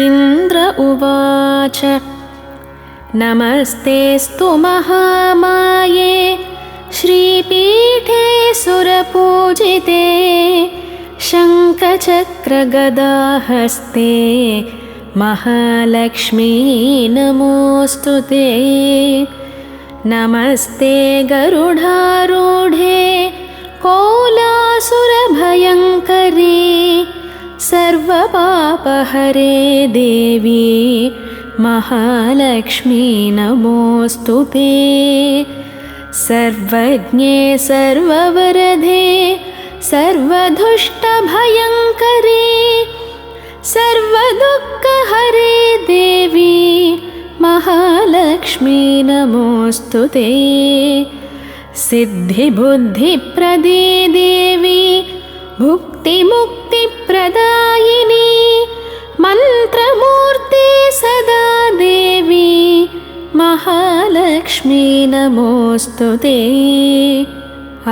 इन्द्र उवाच नमस्तेऽस्तु महामाये श्रीपीठे सुरपूजिते शङ्खचक्रगदाहस्ते महालक्ष्मी नमोऽस्तु ते। नमस्ते गरुडारूढे कोलासुरभयङ्करी सर्वपापहरे देवी महालक्ष्मी नमोऽस्तु ते। सर्वज्ञे सर्ववरदे सर्वदुष्टभयङ्करी सर्वदुःखहरे देवी महालक्ष्मी नमोऽस्तु ते। सिद्धिबुद्धिप्रदे देवी भुक्तिमुक्तिप्रदायिनी मन्त्रमूर्ते सदा देवी महालक्ष्मी नमोऽस्तु ते।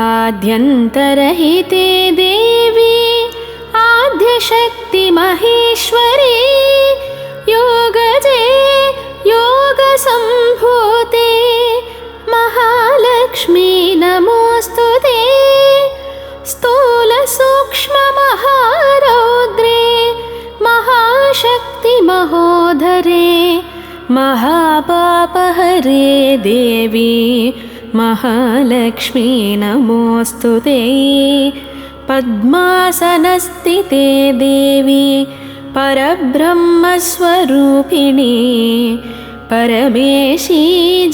आद्यन्तरहिते देवी आद्यशक्ति महेश्वरी योगजे योगसम्भूते महालक्ष्मी नमोऽस्तु ते। स्थूलसूक्ष्ममहारौद्रे महाशक्ति महोदरे महापापहरे देवी महालक्ष्मी नमोऽस्तु ते। पद्मासनस्थिते देवी परब्रह्मस्वरूपिणी परमेशी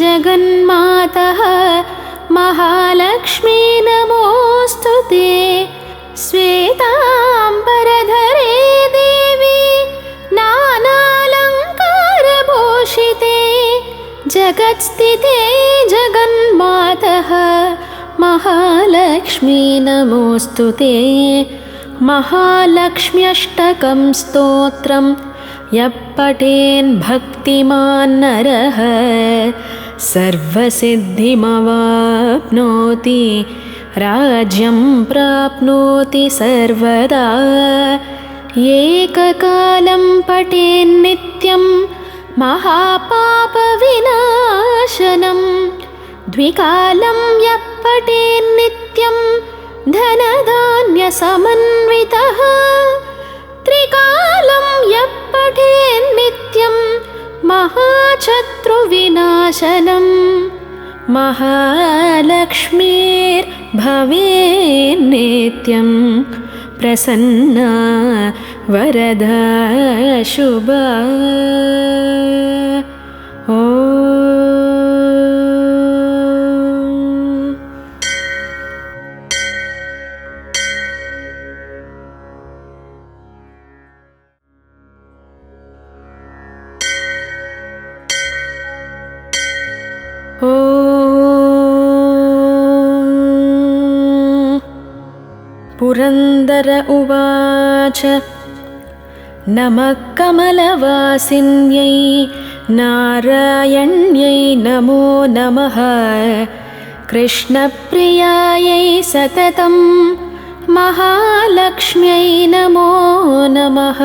जगन्मातः महालक्ष्मी नमोऽस्तु ते। श्वेताम्बरधरे देवी नानालङ्कारभूषिते जगत्स्थिते जगन्मातः महालक्ष्मी नमोऽस्तु ते। महालक्ष्म्यष्टकं स्तोत्रं यः पठेन् भक्तिमान् नरः सर्वसिद्धिमवाप्नोति राज्यं प्राप्नोति सर्वदा। एककालं पठेन्नित्यं महापापविनाशनं द्विकालं यः पठेन्नित्यं धनधान्यसमन्वितः त्रिकालं यः पठेन्नित्यं महाशत्रुविनाशनम् महालक्ष्मीर्भवेन्नित्यं प्रसन्ना वरदा शुभा। पुरन्दर उवाच नमः कमलवासिन्यै नारायण्यै नमो नमः। कृष्णप्रियायै सततं महालक्ष्म्यै नमो नमः।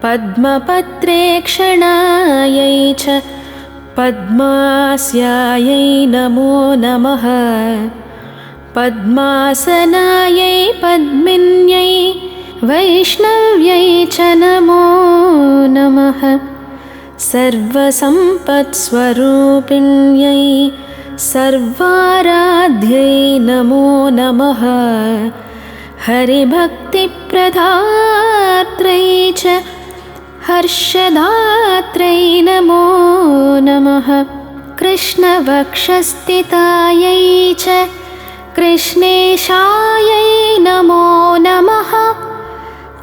पद्मपत्रेक्षणायै च पद्मास्यायै नमो नमः। पद्मासनायै पद्मिन्यै वैष्णव्यै च नमो नमः। सर्वसम्पत्स्वरूपिण्यै सर्वाराध्यै नमो नमः। हरिभक्तिप्रदात्रै च हर्षदात्रै नमो नमः। कृष्णवक्षस्थितायै च कृष्णेशायै नमो नमः।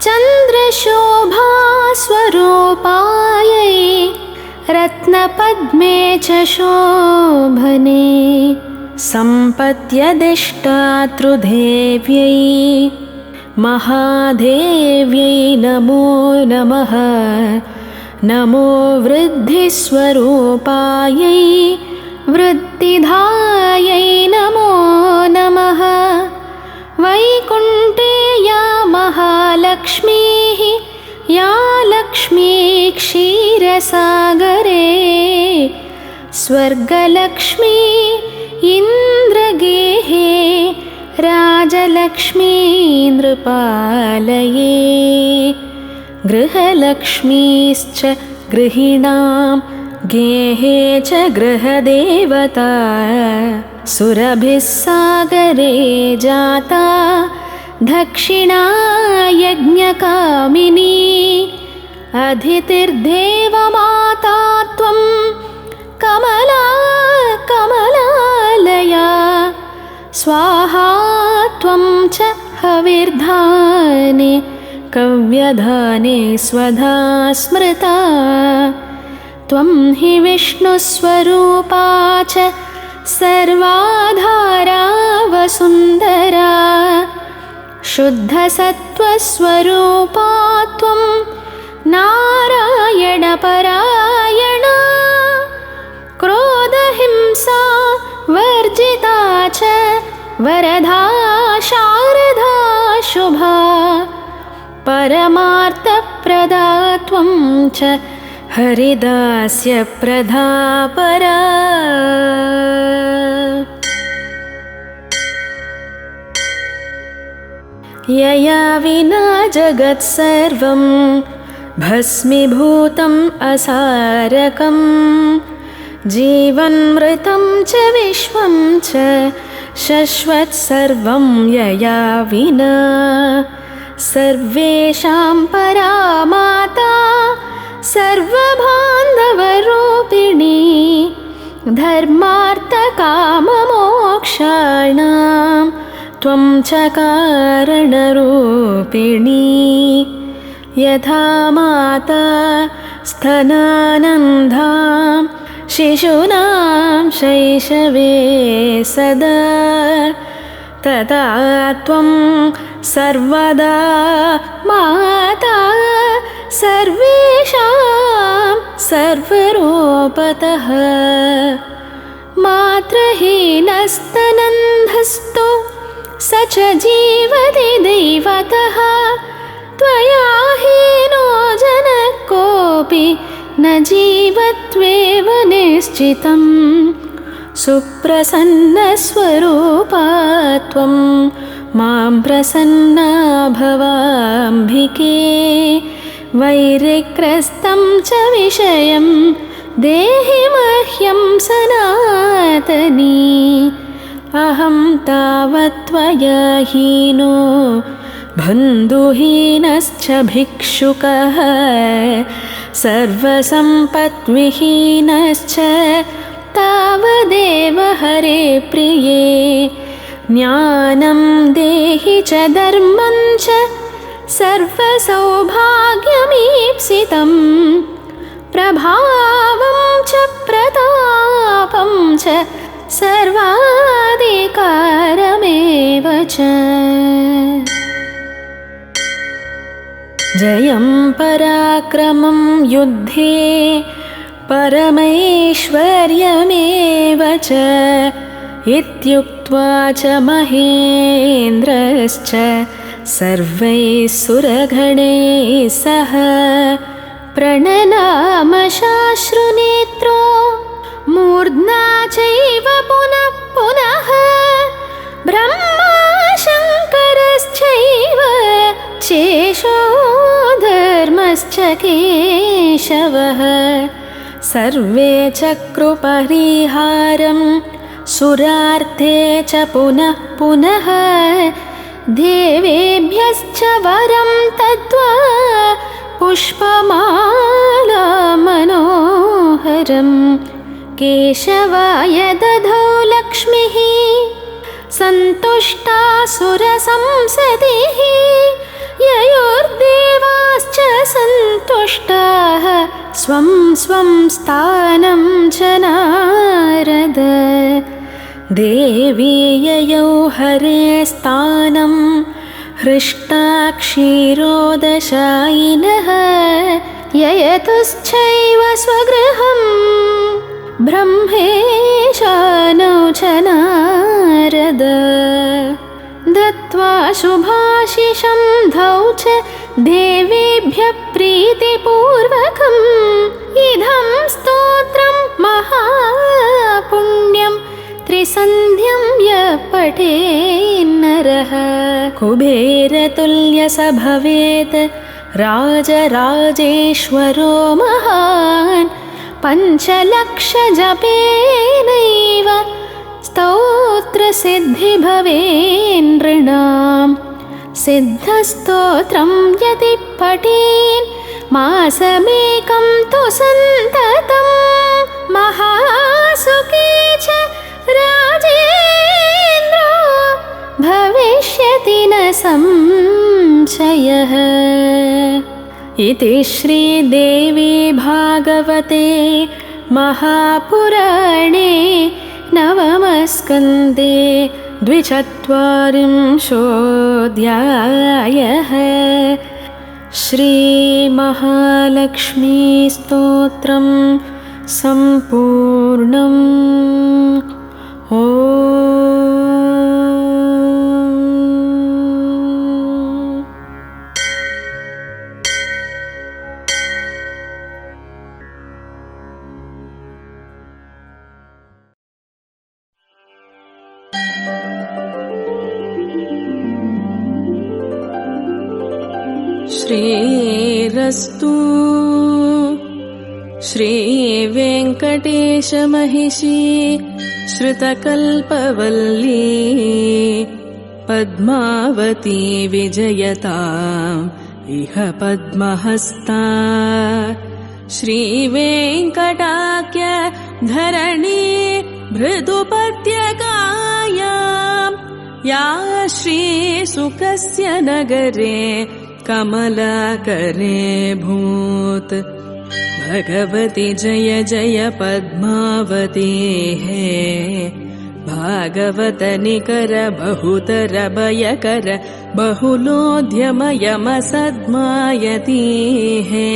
चन्द्रशोभास्वरूपायै रत्नपद्मे च शोभने सम्पत्यदिष्टातृदेव्यै महादेव्यै नमो नमः। नमो वृद्धिस्वरूपायै वृद्धिधायै नमो नमः। वैकुण्ठे या महालक्ष्मीः या लक्ष्मी क्षीरसागरे स्वर्गलक्ष्मी इन्द्रगेहे राजलक्ष्मी नृपालये गृहलक्ष्मीश्च गृहिणां गेहे च गृहदेवता सुरभिः सागरे जाता दक्षिणा यज्ञकामिनी अदितिर्देवमाता त्वं कमला कमलालया स्वाहा त्वं च हविर्धाने कव्यधाने स्वधा स्मृता त्वं हि विष्णुस्वरूपा च सर्वाधारा वसुन्धरा शुद्धसत्त्वस्वरूपा त्वं नारायणपरायणा क्रोधहिंसा वर्जिता च वरदा शारदा शुभा परमार्थप्रदा त्वं च हरिदास्यप्रदा परा यया विना जगत्सर्वं भस्मीभूतम् असारकं जीवन्मृतं च विश्वं च शश्वत्सर्वं यया विना सर्वेषां परा माता सर्वबान्धवरूपिणी धर्मार्थकाममोक्षाणां त्वं च कारणरूपिणी यथा माता स्तनानन्दां शिशूनां शैशवे सदा तथा त्वं सर्वदा माता सर्वेषां सर्वरूपतः मातृहीनस्तनन्धस्तु स च जीवति दैवतः त्वया हीनो जनः कोऽपि न जीवत्वेव निश्चितं सुप्रसन्नस्वरूपा त्वं मां प्रसन्ना भवाम्बिके वैरिग्रस्तं च विषयं देहि मह्यं सनातनी अहं तावत् त्वया हीनो बन्धुहीनश्च भिक्षुकः सर्वसम्पद्विहीनश्च तावदेव हरे प्रिये ज्ञानं देहि च धर्मं च सर्वसौभाग्यमीप्सितं प्रभावं च प्रतापं च सर्वाधिकारमेव च जयं पराक्रमं युद्धे परमैश्वर्यमेव च इत्युक्त्वा च महेन्द्रश्च सर्वैः सुरगणैः सह प्रणनामशाश्रुनेत्रो मूर्ध्ना चैव पुनः पुनः ब्रह्मा शङ्करश्चैव शेषो धर्मश्च केशवः सर्वे चक्रुपरिहारं सुरार्थे च पुनः पुनः देवेभ्यश्च वरं तद्वा पुष्पमाला मनोहरं केशवाय दधौ लक्ष्मीः सन्तुष्टा सुरसंसदिः ययोर्देवाश्च सन्तुष्टाः स्वं स्वं स्थानं च नारद देवी ययौ हरे स्थानं हृष्टा क्षीरोदशायिनः ययतुश्चैव स्वगृहं ब्रह्मेशानौ च नारद दत्त्वा शुभाशिषं धौ च देवेभ्यः प्रीतिपूर्वकं इदं स्तोत्रं महापुण्यं त्रिसन्ध्यं यः पठेन्नरः कुबेरतुल्य स भवेत् राजराजेश्वरो महान् पञ्चलक्षजपेनैव स्तोत्रसिद्धि भवेन्नृणाम् सिद्धस्तोत्रं यदि पठेन् मासमेकं तु सन्ततं महासुखी च राजेन्द्रो भविष्यति न संशयः। इति श्रीदेवी भागवते महापुराणे नवमस्कन्धे 24 श्रीमहालक्ष्मीस्तोत्रं सम्पूर्णम्। श्रीरस्तु श्रीवेङ्कटेशमहिषी श्रुतकल्पवल्ली पद्मावती विजयताम् इह पद्महस्ता श्रीवेङ्कटाख्य धरणी मृदुपद्यकायाम् या श्रीसुखस्य नगरे कमलाकरे भूत् भगवती जय जय पद्मावती हे भागवत निकर बहुतर भयकर बहुलोद्यमयमसद्मायती हे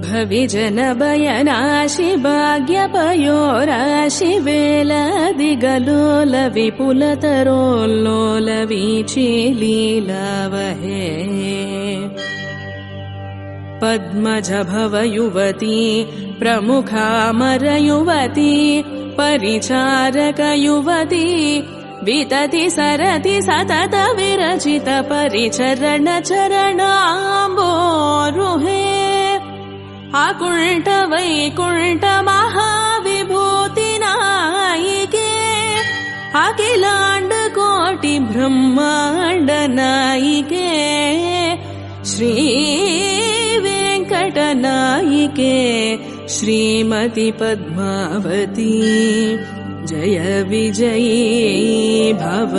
भविजन भयनाशि भाग्यपयोराशि वेलादिगलोल विपुलतरोल्लोल वीची लीलावहे पद्मज भव युवती प्रमुखामर युवती परिचारक युवती वितति सरति सतत विरचित परिचरण चरणाम्बोरुहे अकुण्ठ वैकुण्ठ महाविभूति नायिके अखिलाण्ड कोटि ब्रह्माण्ड नायिके श्री वेङ्कट नायिके श्रीमति पद्मावती जय विजयी भव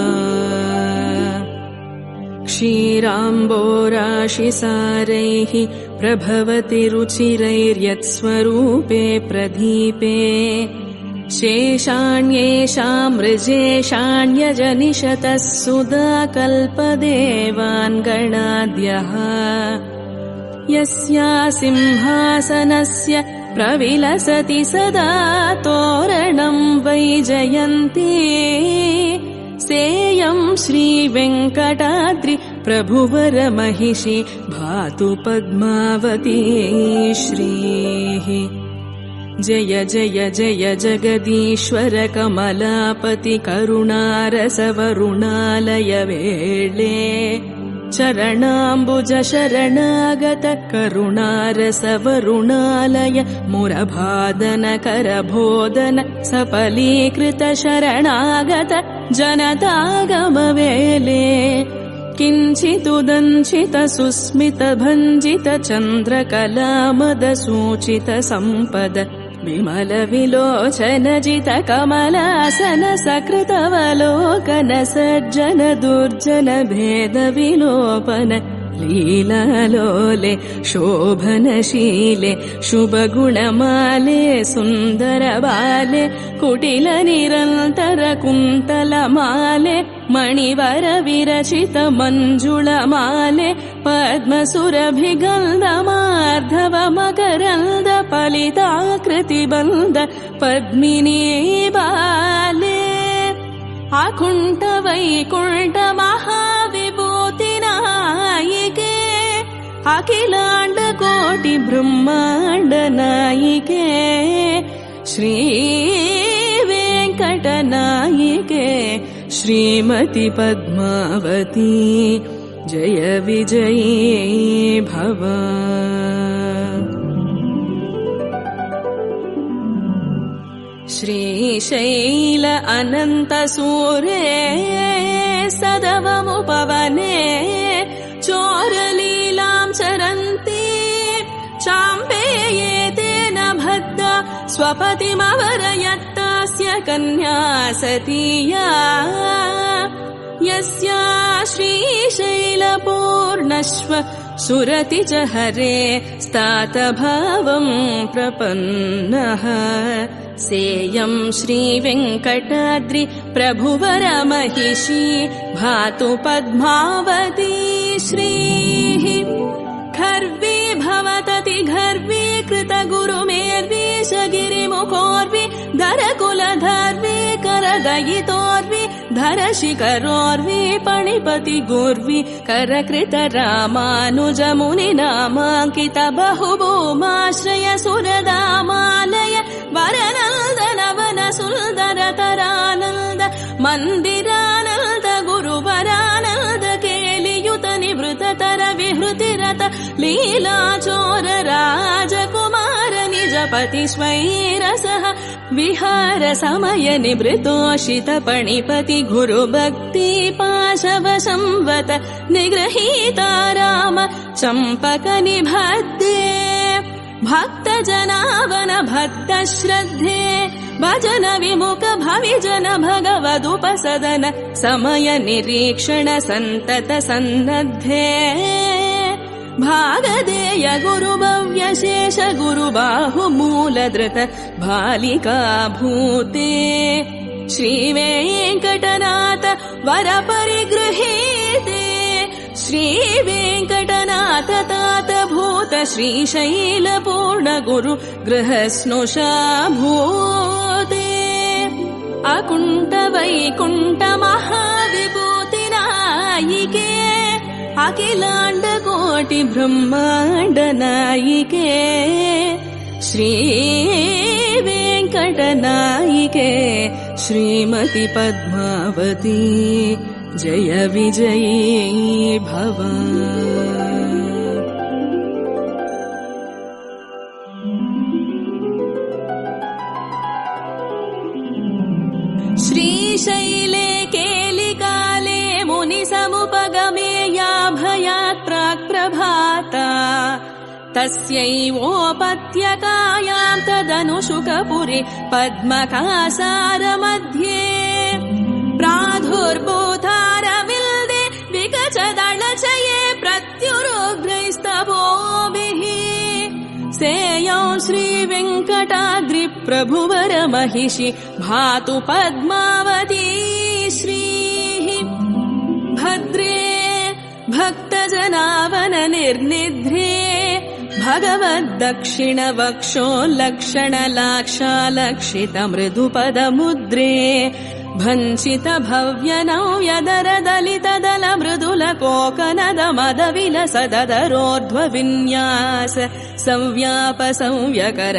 क्षीराम्बोराशिसारैः प्रभवति रुचिरैर्यत्स्वरूपे प्रदीपे शेषाण्येषां मृजेषाण्यजनिषतः सुधा कल्पदेवान् गणाद्यः यस्या सिंहासनस्य प्रविलसति सदा तोरणं वैजयन्ती सेयं श्रीवेङ्कटाद्रि प्रभुवर महिषी भातु पद्मावती श्रीः जय जय जय जगदीश्वर कमलापति करुणारसवरुणालय वेळे चरणाम्बुज शरणागत करुणारसवरुणालय मुरभादन करबोधन सफलीकृत शरणागत जनतागमवेले किञ्चिदुदञ्चित सुस्मित भञ्जित चन्द्रकलामद सूचित सम्पद विमल विलोचन जित कमलासन सकृतवलोकन सज्जन दुर्जन भेद विलोपन लीलालोले शोभनशीले शुभगुणमाले सुन्दर बाले कुटिल निरन्तर कुन्तलमाले मणिवर विरचित मञ्जुळमाले पद्मसुरभिगन्धमार्धव मकरन्द फलिताकृतिबन्ध पद्मिनी बाले अकुण्ठ वैकुण्ठ महाविभूति नायिके अखिलाण्ड कोटि ब्रह्माण्ड नायिके श्री वेङ्कटनायिके श्रीमति पद्मावती जय विजयी भव। श्रीशैल अनन्तसूरे सदवमुपवने चोरलीलां चरन्ति चाम्पेयेतेन भद्दा स्वपतिमवरयत्तास्य कन्या सतीया यस्या श्रीशैलपूर्णश्व सुरति च हरे स्तातभावं प्रपन्नः सेयं श्रीवेङ्कटाद्रि प्रभुवर महिषी भातु पद्मावती श्रीः। खर्वी भवतति घर्वी कृतगुरुमेर्वी शगिरिमुखोर्वी धरकुलधर्वी करदयितोर्वी धरशिखरोर्वी पणिपति गुर्वी करकृत रामानुजमुनिनामाङ्कित बहुभूमाश्रय सुरदामालय वरनन्दन वन सुन्दर तरानन्द मन्दिरानन्द गुरुवरानन्द केलियुत निवृततर विहृतिरत लीलाचोर राजकुमार निजपति स्वैरसः विहार समय निवृतोषित पणिपति गुरुभक्ति पाशव संवत निगृहीता राम चम्पक निबद्धे भक्त जनावन भक्त श्रद्धे भजन विमुख भविजन भगवदुपसदन समय निरीक्षण संतत सन्नद्धे भागदेय गुरुभव्य शेष गुरुबाहु मूलधृत बालिका भूते श्रीवेङ्कटनाथ वर परिगृहीते श्रीवेङ्कटनाथ तात भूत श्रीशैल पूर्ण गुरु गृहस्नुषा भूते अकुण्ठ वैकुण्ठ महाविभूति नायिके अखिलाण्ड कोटि ब्रह्माण्ड नायिके श्री वेङ्कटनायिके श्रीमति पद्मावती जय विजयी भव। श्रीशैले केलिकाले मुनिसमुपगमे या भयात् प्राक् प्रभाता तस्यैवोपत्यकायां तदनुशुकपुरे पद्मकासार मध्ये प्रादुर्भूतारविल्दे विकचदलचये प्रत्युरुग्रैस्तवोभिः सेयं श्रीवेङ्कटाद्रि प्रभुवर महिषी भातु पद्मावती श्रीः। भद्रे भक्तजनावन निर्निध्रे भगवद्दक्षिण वक्षो लक्षण लाक्षालक्षित मृदुपदमुद्रे भञ्चित भव्य नव्यदर दलित दल मृदुल कोकनद मद विलसदरोर्ध्व विन्यास संव्याप संव्यकर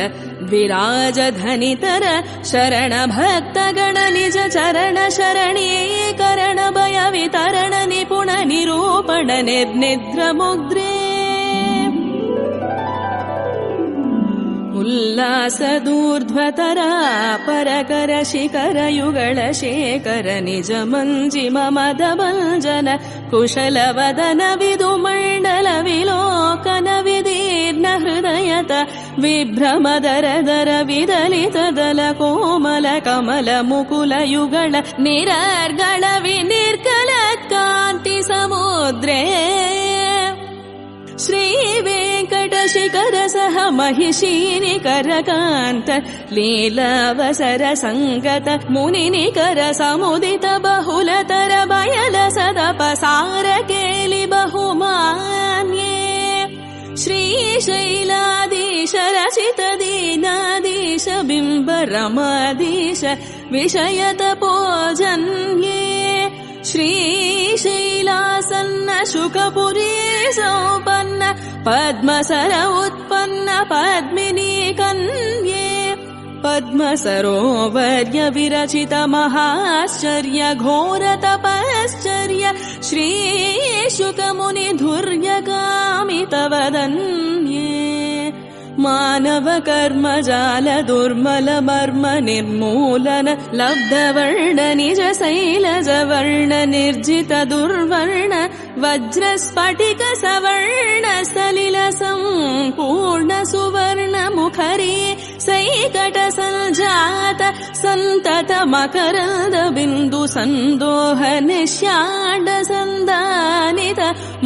विराज धनितर शरण भक्त गण निज चरण शरणीकरण भय वितरण निपुण निरूपण निर्निद्र मुद्रे उल्लासदूर्ध्वतरा परकर शिखर युगल शेखर निज मञ्जिम मदभञ्जन कुशल वदन विदुमण्डल विलोकन विदीर्ण हृदयत विभ्रमदर दर विदलित दल कोमल कमल मुकुल युगल निरर्गल विनिर्गल कान्ति समुद्रे श्रीवेङ्कटशिखर सह महिषीनिकरकान्त लीलावसर सङ्गत मुनिनिकर समुदित बहुलतर बयल सदपसार केलि बहुमान्ये श्रीशैलाधीश रचित दीनाधीश बिम्ब रमाधीश विषयत पूजन्ये श्रीशैलासन्न शुकपुरी सौपन्न पद्मसर उत्पन्न पद्मिनी कन्ये पद्मसरोवर्य विरचित महाश्चर्य घोर तपश्चर्य श्रीशुकमुनि धुर्यकामितवदन्ये मानव कर्म जाल दुर्मल मर्म निर्मूलन लब्धवर्ण निज शैलज वर्ण निर्जित दुर्वर्ण वज्र स्फटिक सवर्ण सलिल संपूर्ण सुवर्ण मुखरी सैकट संजात संतत मकरंद बिंदु संदोह निश्यांड संदानित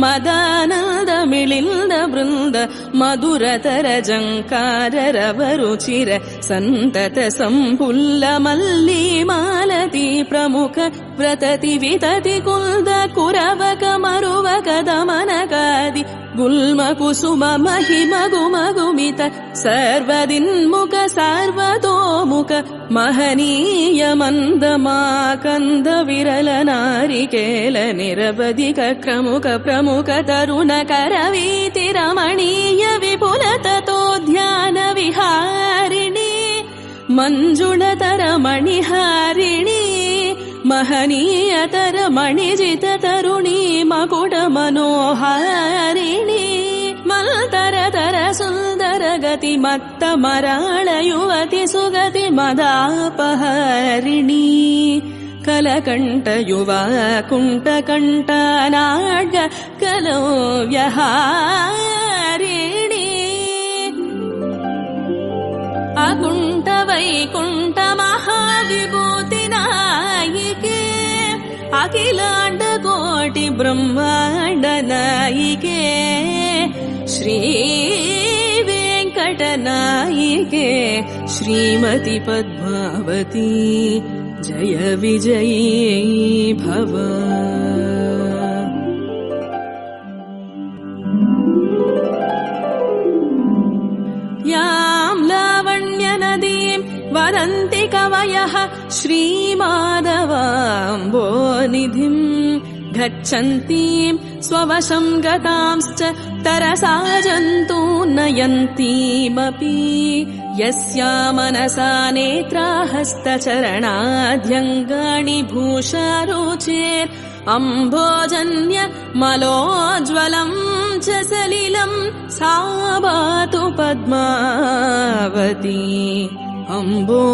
मदानंद मिलिंद वृंद मधुरतर जंकार रवरुचिर संतत संपुल्ल मल्ली मालती प्रमुख व्रतति वितति कुल्द कुरवक मरुवक दमनकादि गुल्म कुसुम महिम गुमगुमित सर्वदिन्मुख सर्वतोमुख महनीय मंदमाकंद विरल नारिकेल निरवधिक क्रमुक प्रमुख तरुण करवीति रमणीय विपुल ततोध्यान विहारिणी मंजुळतर मणिहारिणी महनीयतर मणिजित तरुणी मकुट मनोहारिणी मल्तरतर सुंदर गति मत्त मराळ युवति सुगति मदापहारिणी कलकंठ युवा कुंठ कंठ नाड्ग कलो व्यहारिणी अकुंठ वैकुंठ महाविभूति नायिके अखिलांड कोटि ब्रह्मांड नायिके श्री वेंकट नायिके श्रीमती पद्मावती जय विजयी भव। यां लावण्य नदीं वदन्ति कवयः श्रीमाधवाम्भोनिधिं गच्छन्तीं स्ववशं गतांश्च तरसा जन्तून् नयन्तीमपि यस्या मनसा नेत्राहस्तचरणाद्यङ्गानि भूषारुचेर् अम्भोजन्य मलोज्ज्वलं च सलिलं सा पातु पद्मावती अम्बोरुहवासिनी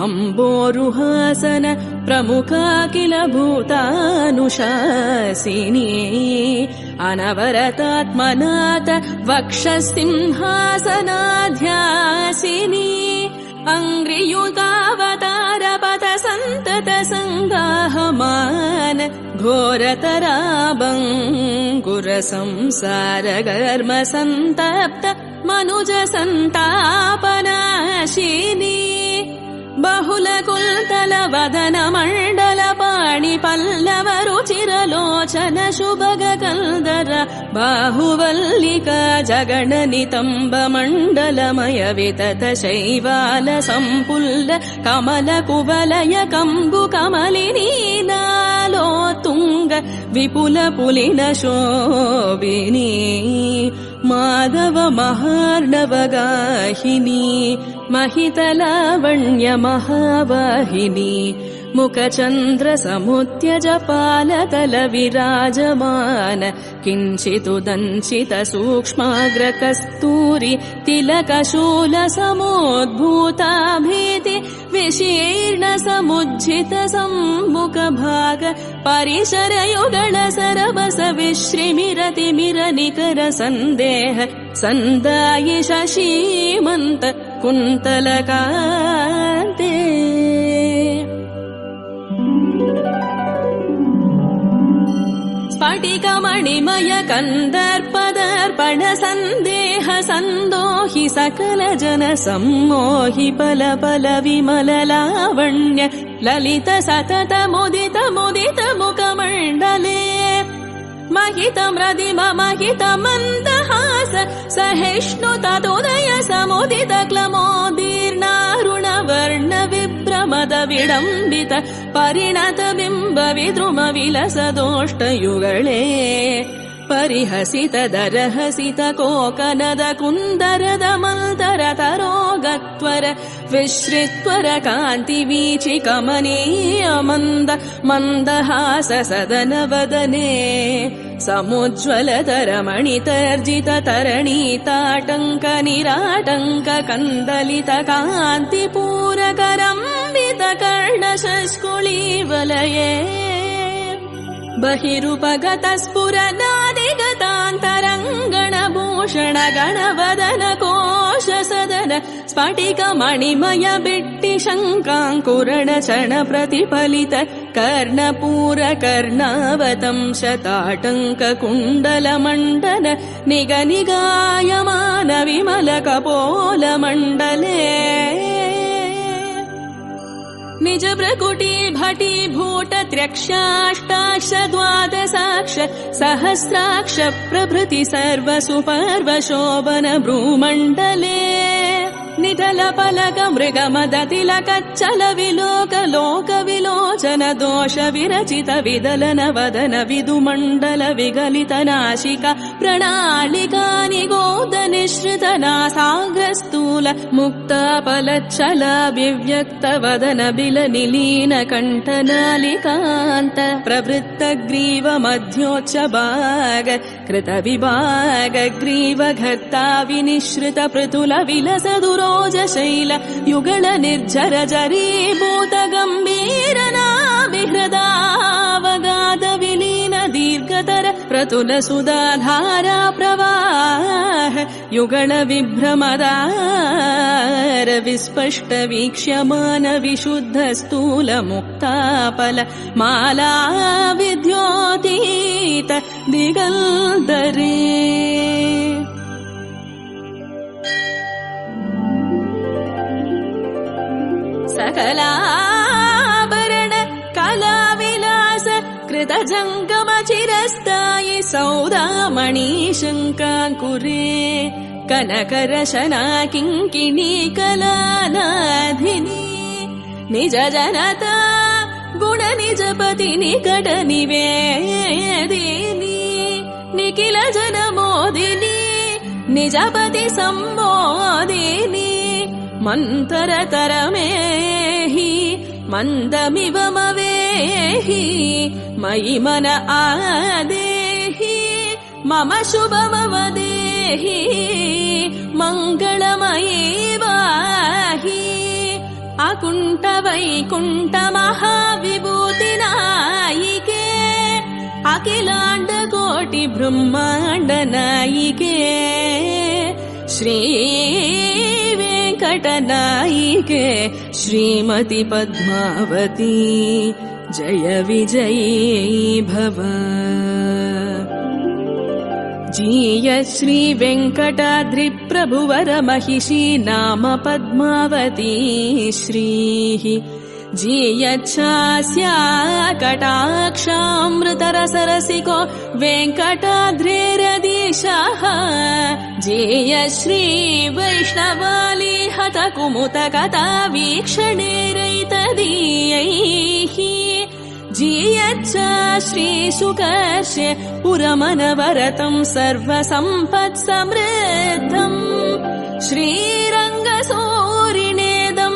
अम्बोरुहासन प्रमुखा किल भूतानुशासिनी अनवरतात्मनाथ वक्षसिंहासनाध्यासिनी अंग्रियुतावतारपथ संतत संगाहमान घोरतराबंकुर संसार गर्म संतप्त मनुज संतापनाशिनी बहुल कुल्तल वदन मंडल पाणि पल्लव रुचिर लोचन शुभग कल्दर बाहुवल्लिका जगण नितंब मंडलमय वितत शैवाल संपुल्ल कमल कुवलय कंबु कमलिनी नालोतुंग विपुल पुलिन शोभिनी माधव महार्णव गाहिनी महितलावण्य महावाहिनी मुखचन्द्र समुद्यज पालतल विराजमान किञ्चिदुदञ्चित सूक्ष्माग्र कस्तूरि तिलकशूल समोद्भूताभीति विशीर्ण समुज्झित सम्मुख भाग परिसर युगल सरबस विश्रिमिरति मिर निकर संदेह संदायि शशीमन्त कुन्तलकान्ते स्फटिकमणिमय कन्दर्पदर्पण सन्देह सन्दोहि सकल जन सम्मोहि पल पल विमल लावण्य ललित सतत मुदित मुदित मुखमण्डले महित मृदिम महित मन्दहास सहिष्णु तदुदय समुदित क्लमोदीर्णारुण वर्ण विभ्रम ಮದ ವಿಡಂಬಿತ ಪರಿಣತ ಬಿಂಬ ವಿದ್ರುಮ ವಿಲಸದೋಷ್ಟಯುಗಳೇ ಪರಿಹಸಿತ ದರಹಸಿತ ಕೋಕನದ ಕುಂದರದ ಮಂತರ ತರೋಗತ್ವರ ವಿಶ್ರಿತ್ವರ ಕಾಂತಿ ವೀಚಿ ಕಮನೀಯ ಮಂದ ಮಂದಹಾಸ ಸದನ ವದನೆ ಸಮುಜ್ವಲತರ ಮಣಿತರ್ಜಿತ ತರಣೀತಾಟಂಕ ನಿರಾಟಂಕ ಕಂದಲಿತ ಕಾಂತಿ ಪೂರಕರಂಬಿತ ಕರ್ಣ ಶಸ್ಕುಳಿ ವಲಯೇ ಬಹಿರುಪಗತ ಸ್ಫುರನಾದಿಗತಾಂತರಂಗಣ ಭೂಷಣ ಗಣವದನ ಕೋಶ ಸದನ ಸ್ಫಟಿಕ ಮಣಿಮಯ ಬಿಟ್ಟಿ ಶಂಕಾಂಕುರಣ ಚಣ ಪ್ರತಿಫಲಿತ ಕರ್ಣಪೂರ ಕರ್ಣಾವತಂಶ ತಾಟಂಕ ಕುಂಡಲ ಮಂಡಲ ನಿಗ ನಿಗಾಯಮಾನ ವಿಮಲ ಕಪೋಲ ಮಂಡಲೇ ನಿಜ ಪ್ರಕುಟಿ ಭಟಿ ಭೂಟ ತ್ರ್ಯಕ್ಷಾಷ್ಟಾಕ್ಷ ದ್ವಾದಸಾಕ್ಷ ಸಹಸ್ರಾಕ್ಷ ಪ್ರಭೃತಿ ಸರ್ವ ಸುಪರ್ವ ಶೋಭನ ಭ್ರೂಮಂಡಲೇ ನಿಧಲ ಫಲಕ ಮೃಗ ಮದ ತಿಲಕ ಚಲ ವಿಲೋಕ ಲೋಕ ವಿಲೋಚನ ದೋಷ ವಿರಚಿತ ವಿದಲನ ವದನ ವಿದುಮಂಡಲ ವಿಗಲಿತ ನಾಶಿಕ ಪ್ರಣಾಳಿಕಾ ನಿಗೋದ ನಿಶ್ರಿತ ನಾಸಾಗ್ರ ಸ್ಥೂಲ ಮುಕ್ತ ಫಲಚ್ಛಲ ವಿವ್ಯಕ್ತ ವದನ ಬಿಲ ನಿಲೀನ ಕಂಠನಾಲಿಕಾಂತ ಪ್ರವೃತ್ತ ಗ್ರೀವ ಮಧ್ಯೋಚ್ಚ ಭಾಗ ಕೃತ ವಿಭಾಗ ಗ್ರೀವ ಘರ್ತಾ ವಿನಿಶ್ರಿತ ಪೃಥುಲ ವಿಲಸ ದುರೋಜ ಶೈಲ ಯುಗಳ ನಿರ್ಜರ ಜರೀಭೂತ ಗಂಭೀರನಾಭಿಹೃದಾವಗಾಧ ವಿಲೀನ ದೀರ್ಘತರ ಪ್ರತುಲ ಸುಧಾಧಾರಾ ಪ್ರವಾಹ ಯುಗಳ ವಿಭ್ರಮದಾರ ವಿಸ್ಪಷ್ಟ ವೀಕ್ಷ್ಯಮಾನ ವಿಶುದ್ಧ ಸ್ಥೂಲ ಮುಕ್ತಾಫಲ ಮಾಲಾ ವಿದ್ಯೋತೀತ ದಿಗಲ್ದರೇ सकलाभरण कलाविलास कृत जंगम चिरस्थायि सौदामणि शंकाकुरे कनकरशना किंकिणी कलानाधिनी निज जनता गुण निजपति निकट निवेदिनी निखिल जन मोदिनी निजपति सम्मोदिनी ಮಂತರತರಮೇಹಿ ಮಂದಮಿವ ಮವೇಹಿ ಮಯಿ ಮನ ಆದೇಹಿ ಮಮ ಶುಭಮವದೇಹಿ ಮಂಗಳಮಯೀ ವಾಹಿ ಅಕುಂಠ ವೈಕುಂಠ ಮಹಾವಿಭೂತಿ ನಾಯಿಕೆ ಅಖಿಲಾಂಡ ಕೋಟಿ ಬ್ರಹ್ಮಾಂಡ ನಾಯಿಕೆ ಶ್ರೀ ವೆಂಕಟನಾಯಿಕೆ ಶ್ರೀಮತಿ ಪದ್ಮಾವತಿ ಜಯ ವಿಜಯೀ ಭವ जीय श्री वेंकटाद्रि प्रभुवर महिषी नाम पद्मावती श्रीः जीयच्छास्या कटाक्षामृतरसरसिको वेंकटाद्रेरदीशः जीय श्री वैष्णवाली हत कुमुत कथा वीक्षणेरैतदीयैः जीयच्च श्री सुकर्ष्य पुरमनवरतं सर्वसम्पत्समृद्धम् श्रीरङ्गसूरिणेदं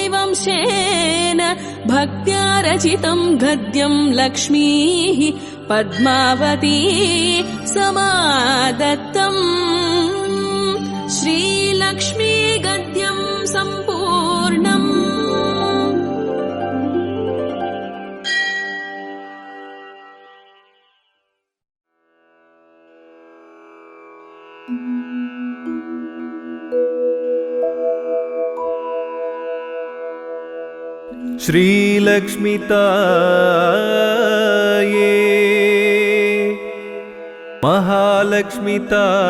श्रीशैलानन्तसूरिवंशेन भक्त्या रचितं गद्यं लक्ष्मीः पद्मावती समादत्तम् श्रीलक्ष्मी गद्यं सम्पूर्णम् श्रीलक्ष्मीताये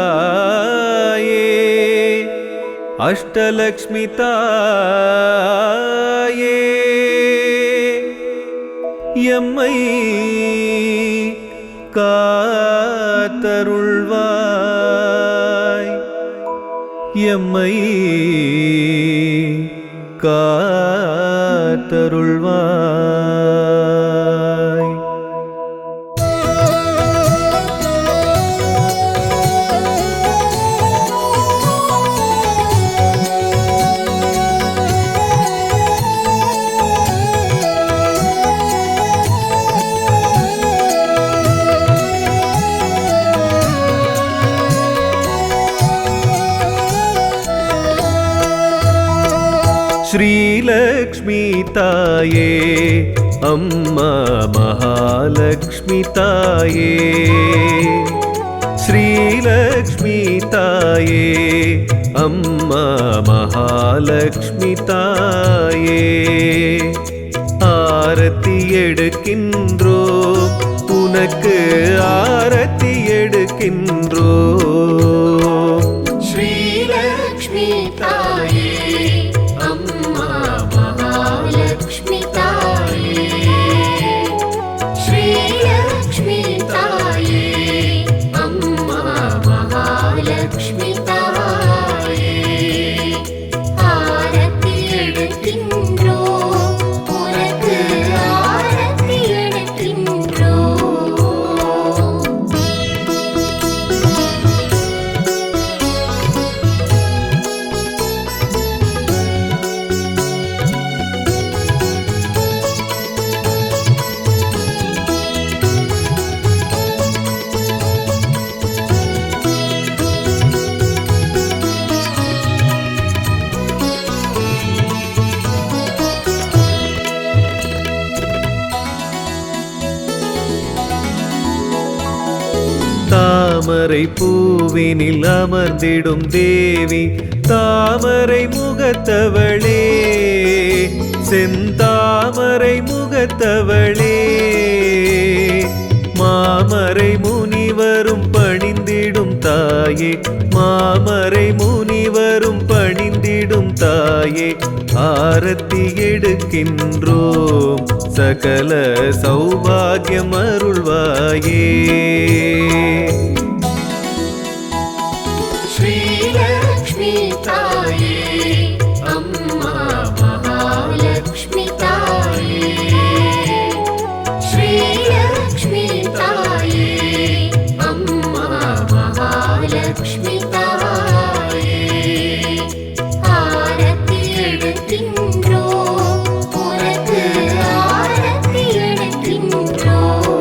महालक्ष्मीताये अष्टलक्ष्मीताये यम्मै कातरुळ्वाय எம்மை காத்தருள்வாய். श्रीलक्ष्मी ताये अम्मा महालक्ष्मी ताये, श्रीलक्ष्मी ताये अम्मा महालक्ष्मी ताये, आरती எடுக்கின்றோம் உனக்கு ஆரத்தி எடுக்கின்றோம். श्रीलक्ष्मी ताये अम्मा महालक्ष्मी ताये, श्रीलक्ष्मी ताये अम्मा महालक्ष्मी ताये, आरती எடுக்கின்றோம் உனக்கு ஆரத்தி எடுக்கின்றோம். தாமரை பூவினில் அமர்ந்திடும் தேவி தாமரை முகத்தவளே, செந்தாமரை முகத்தவளே, மாமரை முனிவரும் பணிந்திடும் தாயே, மாமரை முனிவரும் பணிந்திடும் தாயே, ஆரத்தி எடுக்கின்றோம் சகல சௌபாகியம் அருள்வாயே. श्रीलक्ष्मी ताये अम्मा महालक्ष्मी ताये, श्रीलक्ष्मी ताये अम्मा महालक्ष्मी ताये, आरती எடுக்கின்றோம் உனக்கு ஆரத்தி எடுக்கின்றோம்.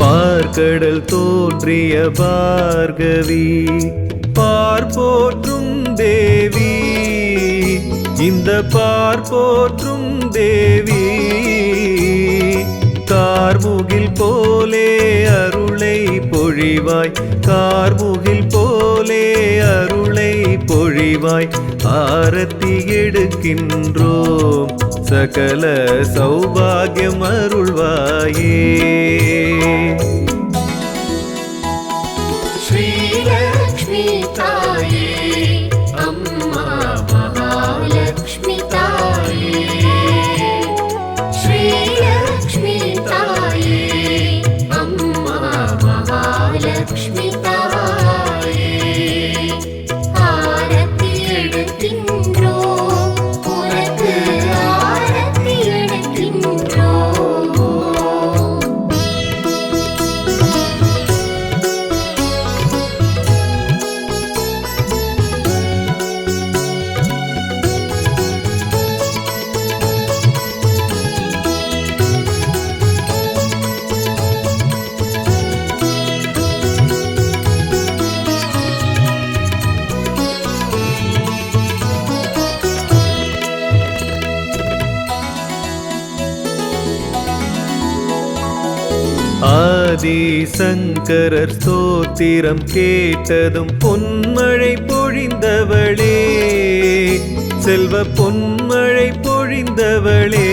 பார்க்கடல் தோன்றிய பார்கவி பார்போற்றும் தேவி, இந்த பார்போற்றும் தேவி, கார்முகில் போலே அருளை பொழிவாய், கார்முகில் போலே அருளை பொழிவாய், ஆரத்தி எடுக்கின்றோம் சகல சௌபாகியம் அருள்வாயே. श्रीलक्ष्मी ताये अम्मा महालक्ष्मी ताये, श्रीलक्ष्मी ताये अम्मा महालक्ष्मी ताये, आरती எடுக்கின்றோம் உனக்கு ஆரத்தி எடுக்கின்றோம். ஆதி சங்கரர் ஸ்தோத்திரம் கேட்டதும் பொன்மழை பொழிந்தவளே, செல்வ பொன்மழை பொழிந்தவளே,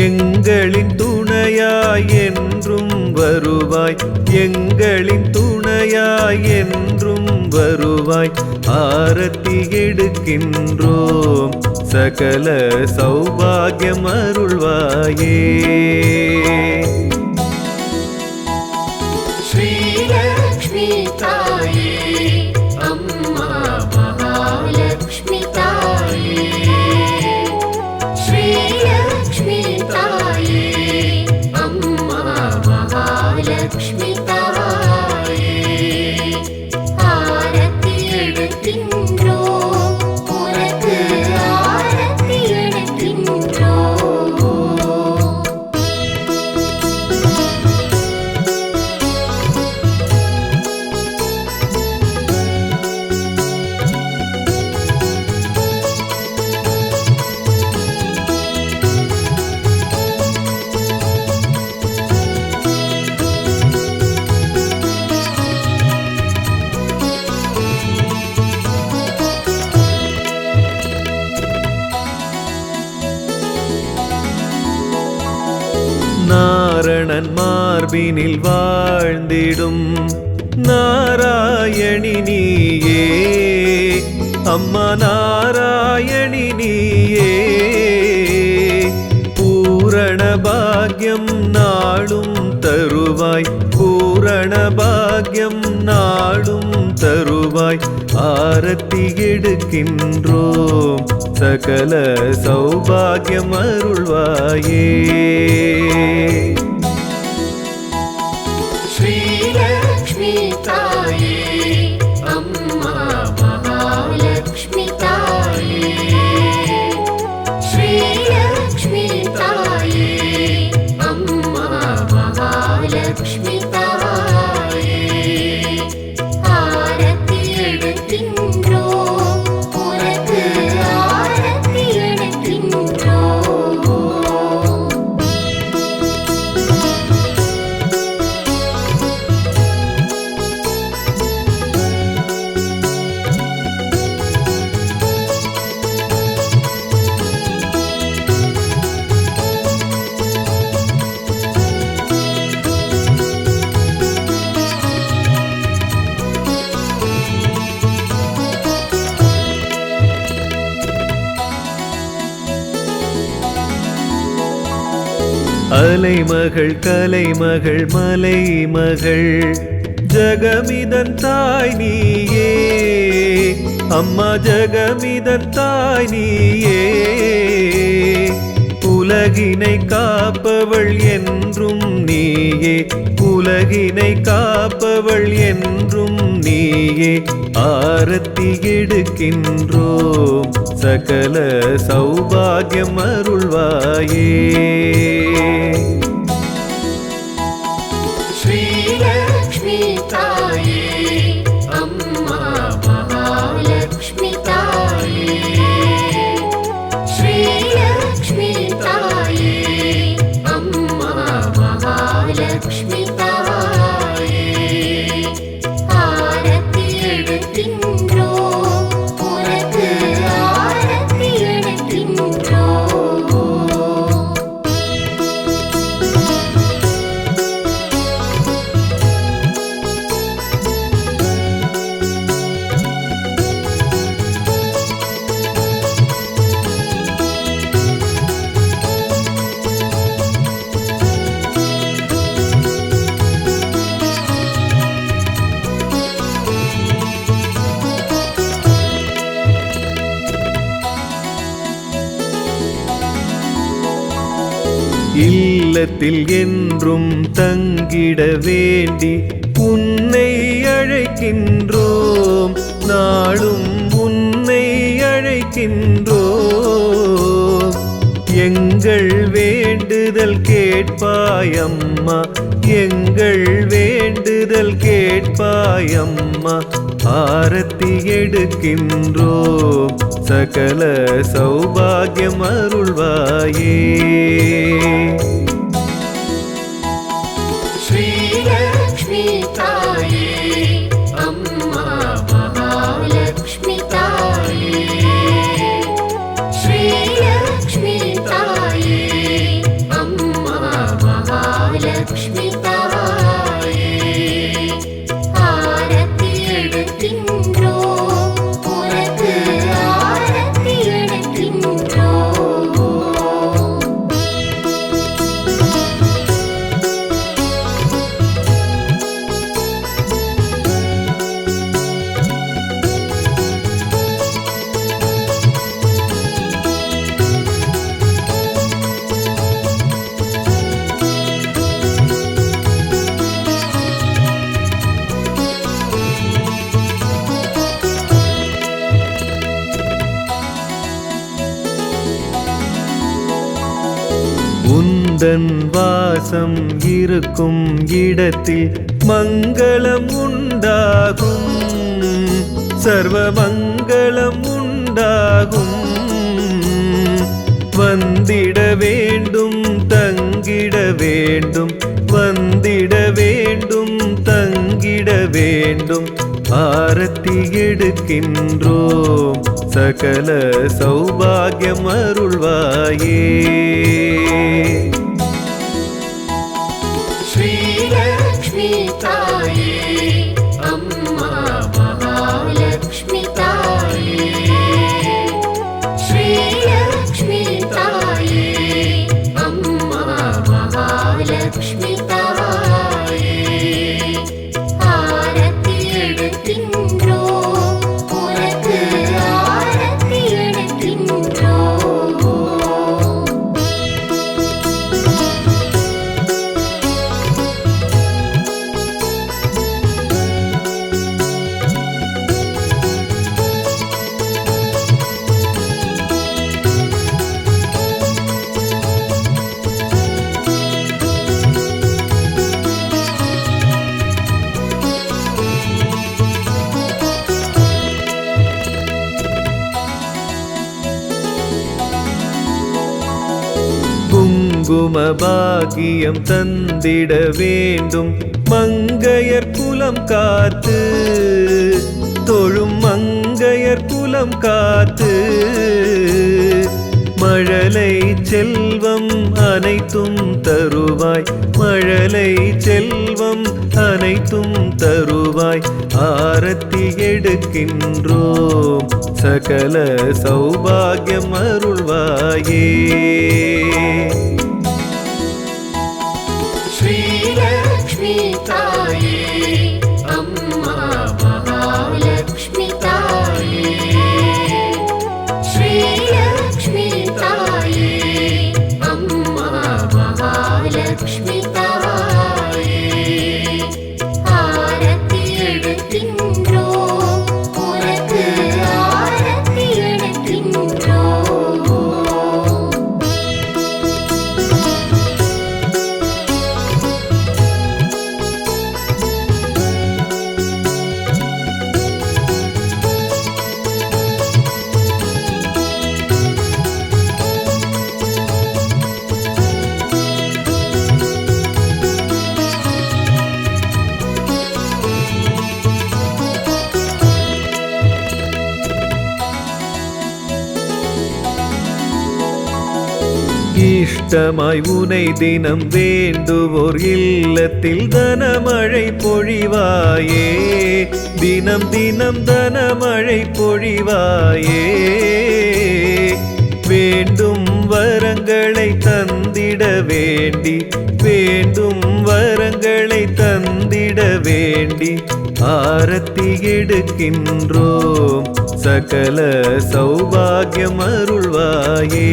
எங்களின் துணையாய் என்றும் வருவாய், எங்களின் துணையாய் என்றும் வருவாய். ஆரத்தி எடுக்கின்றோம், சகல சௌபாகியம் அருள்வாயே. ஸ்ரீலக்ஷ்மி தாயே, அம்மா மகாலக்ஷ்மி தாயே. ஸ்ரீலக்ஷ்மி தாயே, அம்மா மகாலக்ஷ்மி தாயே. ஆரத்தி எடுக்கின்றோம், உனக்கு ஆரத்தி எடுக்கின்றோம். நாரணன் மார்பினில் வாழ்ந்திடும் நாராயணி நீயே, அம்மா நாராயணி நீயே. பூரண பாக்யம் நாளும் தருவாய், பூரண பாக்யம் நாளும் தருவாய். ஆரத்தி எடுக்கின்றோம், சகல சௌபாகியம் அருள்வாயே. ஸ்ரீலக்ஷ்மி தாயே, அம்மா மகாலக்ஷ்மி தாயே. ஸ்ரீலக்ஷ்மி தாயே, அம்மா மகாலக்ஷ்மி தாயே. ஆரத்தி எடுக்கின்றோம், உனக்கு ஆரத்தி எடுக்கின்றோம். அலைமகள் கலைமகள் மலைமகள் ஜகமிதன் தாய் நீயே, அம்மா ஜகமிதன் தாய் நீயே. உலகினை காப்பவள் என்றும் நீயே, உலகினை காப்பவள் என்றும் நீயே. ஆரத்தி எடுக்கின்றோம், சகல சௌபாகியம் அருள்வாயே. ஸ்ரீலக்ஷ்மி தாயே, அம்மா மகாலக்ஷ்மி தாயே. ஸ்ரீலக்ஷ்மி தாயே, அம்மா மகாலக்ஷ்மி தாயே. ஆரத்தி எடுக்கின்றோம், உனக்கு ஆரத்தி எடுக்கின்றோம். இல்லத்தில் என்றும் தங்கிட வேண்டி உன்னை அழைக்கின்றோம், நாளும் உன்னை அழைக்கின்றோம். எங்கள் வேண்டுதல் கேட்பாயம்மா, எங்கள் வேண்டுதல் கேட்பாயம்மா. ஆரத்தி எடுக்கின்றோம், சகல சௌபாகியம் அருள்வாயே. உந்தன் வாசம் இருக்கும் இடத்தில் மங்களம் உண்டாகும், சர்வ மங்களம் உண்டாகும். வந்திட வேண்டும் தங்கிட வேண்டும், வந்திட வேண்டும் தங்கிட வேண்டும். ஆரத்தி எடுக்கின்றோம் சகல சௌபாகியம் அருள்வாயே. ஸ்ரீலக்ஷ்மி தாயே அம்மா மகாலக்ஷ்மி தாயே, ஸ்ரீலக்ஷ்மி தாயே அம்மா மகாலக்ஷ்மி தாயே. ஆரத்தி எடுக்கின்றோம் உனக்கு ஆரத்தி எடுக்கின்றோம். குங்கும பாகியம் தந்திட வேண்டும், மங்கையர் குலம் காத்து தொழும் மங்கையர் குலம் காத்து. மழலை செல்வம் அனைத்தும் தருவாய், மழலை செல்வம் அனைத்தும் தருவாய். ஆரத்தி எடுக்கின்றோம் சகல சௌபாகியம் அருள்வாயே. ஸ்ரீலக்ஷ்மி தாயே அம்மா மகாலக்ஷ்மி தாயே, ஸ்ரீலக்ஷ்மி தாயே அம்மா மகாலக்ஷ்மி தாயே. ஆரத்தி எடுக்கின்றோம் உனக்கு ஆரத்தி எடுக்கின்றோம். இஷ்டமாய் உனை தினம் வேண்டுவோர் இல்லத்தில் தனமழை பொழிவாயே, தினம் தினம் தனமழை பொழிவாயே. வேண்டும் வரங்களை தந்திட வேண்டி, வேண்டும் வரங்களை தந்திட வேண்டி. ஆரத்தி எடுக்கின்றோம் சகல சௌபாகியம் அருள்வாயே.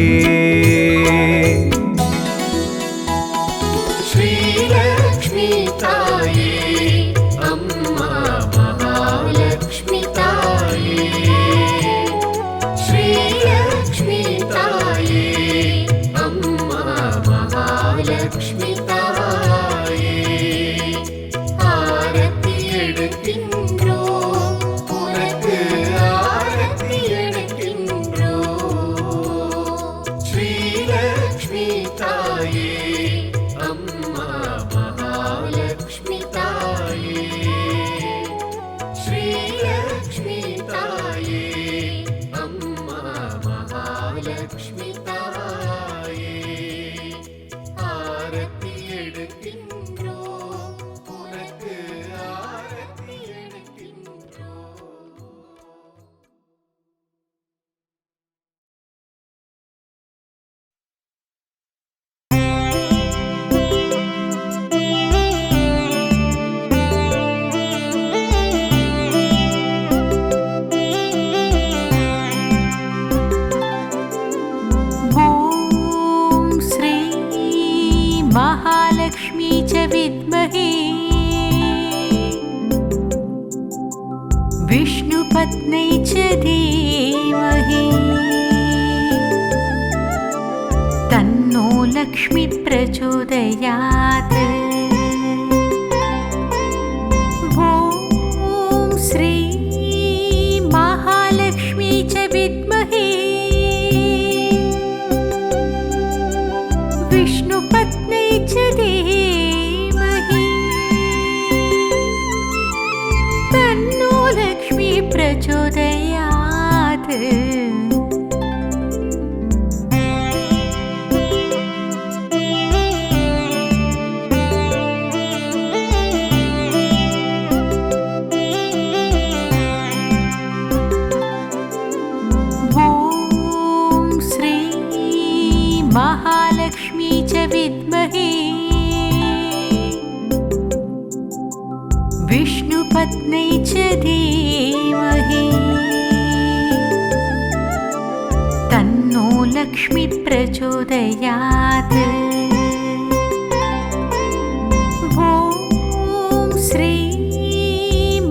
ஸ்ரீலக்ஷ்மி தாயே அம்மா மகாலக்ஷ்மி தாயே, ஸ்ரீலக்ஷ்மி தாயே அம்மா மகாலக்ஷ்மி தாயே. ஆரத்தி எடுக்கின்றோம் உனக்கு ஆரத்தி எடுக்கின்றோம். ஸ்ரீலக்ஷ்மி தாயே அம்மா மகாலக்ஷ்மி தாயே, ஸ்ரீலக்ஷ்மி தாயே அம்மா மகாலக்ஷ்மி தாயே. ஆரத்தி எடுக்கின்றோம் உனக்கு ஆரத்தி எடுக்கின்றோம். ॐ श्री महालक्ष्मी च विद्महे विष्णुपत्न्यै च धीमहि तन्नो लक्ष्मी प्रचोदयात्। ॐ श्री महालक्ष्मी च विद्महे विष्णुपत्नी च धीमहि तन्नो लक्ष्मी प्रचोदयात्। महालक्ष्मी च विद्महे विष्णुपत्नी च धीमहि तन्नो लक्ष्मी प्रचोदयात्। ॐ श्री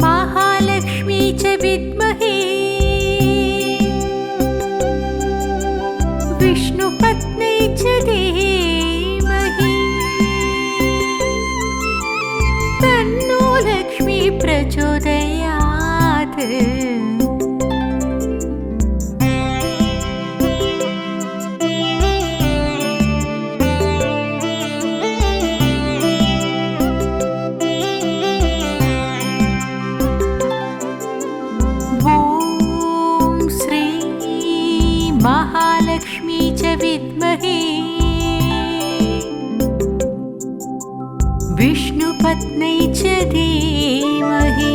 महालक्ष्मी च विद्महे विष्णुपत्नी च धीमहि तन्नो लक्ष्मी प्रचोदयात्। ॐ श्री महालक्ष्मी च विद्महे विष्णुपत्नी च धीमहि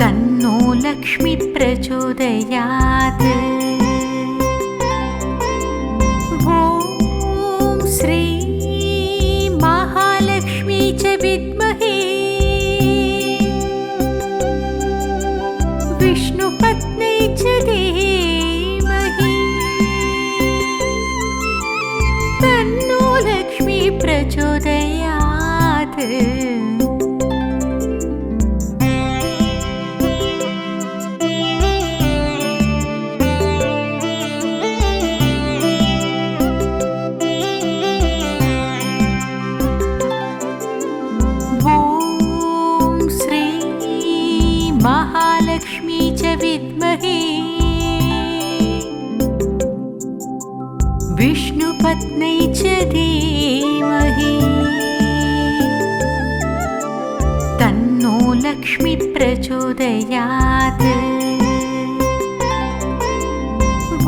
तन्नो लक्ष्मी प्रचोदयात्। ॐ श्री महालक्ष्मी च विद्महे विष्णुपत्नी च धीमहि तन्नो लक्ष्मी प्रचोदयात्। ॐ श्री महालक्ष्मी च विद्महे विष्णुपत्नी च धीमहि तन्नो लक्ष्मी प्रचोदयात्।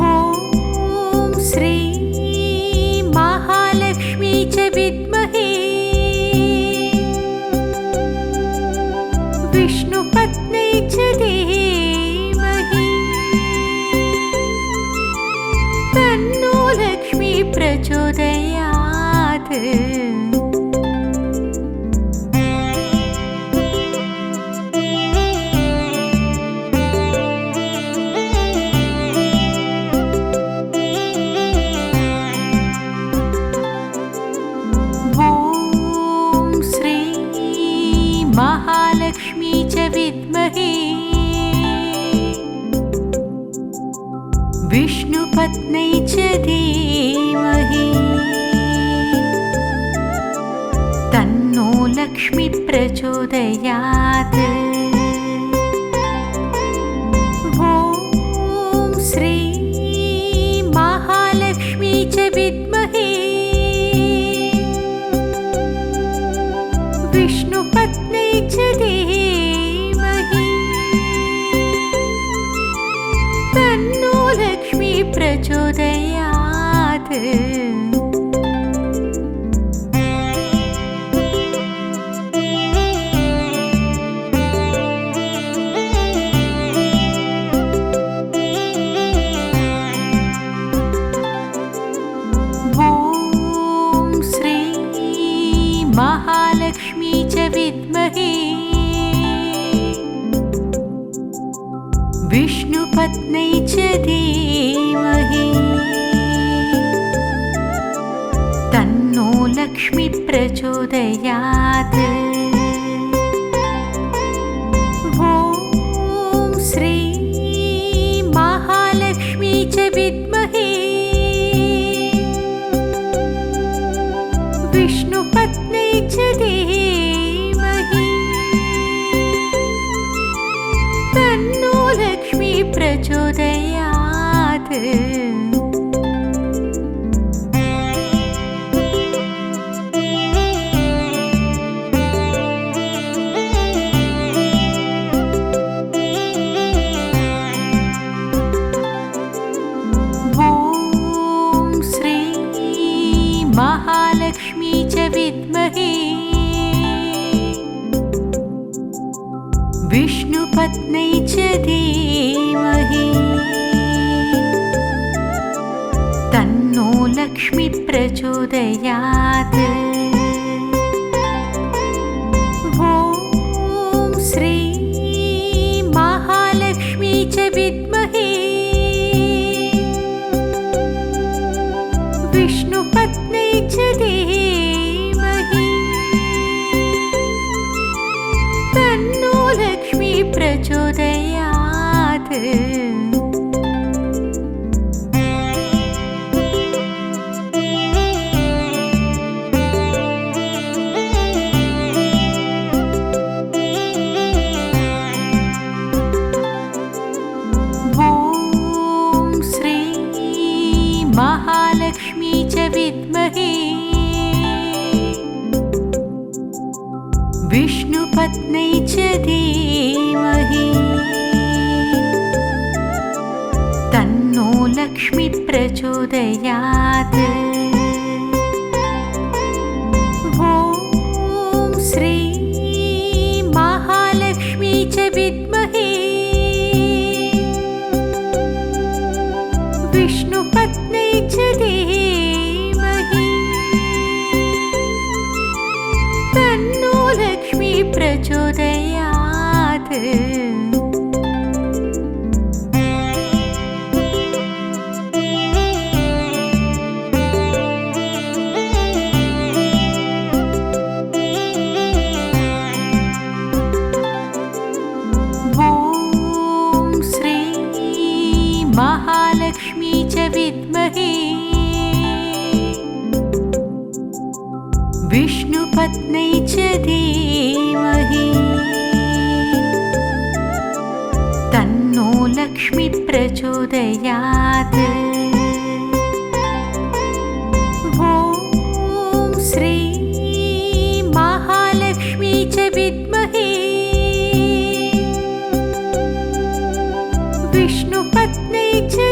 ॐ श्री महालक्ष्मी च विद्महे विष्णुपत्नी च धीमहि तन्नो लक्ष्मी प्रचोदयात्। ॐ श्री महालक्ष्मी च विद्महे विष्णुपत्नी च धीमहि तन्नो लक्ष्मी प्रचोदयात्। ॐ श्री महालक्ष्मी च विद्महे विष्णुपत्नी च धीमहि तन्नो लक्ष्मी प्रचोदयात्। ॐ श्री महालक्ष्मी च विद्महे विष्णुपत्नी च धीमहि तन्नो लक्ष्मी प्रचोदयात्। ॐ श्री महालक्ष्मी च विद्महे तन्नो लक्ष्मी प्रचोदयात् महालक्ष्मी च विद्महे विष्णुपत्न्यै च धीमहि तन्नो लक्ष्मी प्रचोदयात् ॐ श्री महालक्ष्मी च विद्महे विष्णुपत्न्यै च धीमहि तन्नो लक्ष्मी प्रचोदयात् महालक्ष्मी च विद्महे विष्णुपत्न्यै च धीमहि तन्नो लक्ष्मी प्रचोदयात् ॐ श्री महालक्ष्मी च विद्महे विष्णुपत्न्यै च धीमहि तन्नो लक्ष्मी प्रचोदयात् ॐ श्री महालक्ष्मी च विद्महे विष्णुपत्न्यै च धीमहि तन्नो लक्ष्मी प्रचोदयात् ॐ श्री महालक्ष्मी च विद्महे विष्णुपत्न्यै च धीमहि तन्नो लक्ष्मी प्रचोदयात् महालक्ष्मी च विद्महे विष्णुपत्न्यै च धीमहि तन्नो लक्ष्मी प्रचोदयात् ॐ श्री महालक्ष्मी च विद्महे विष्णुपत्न्यै च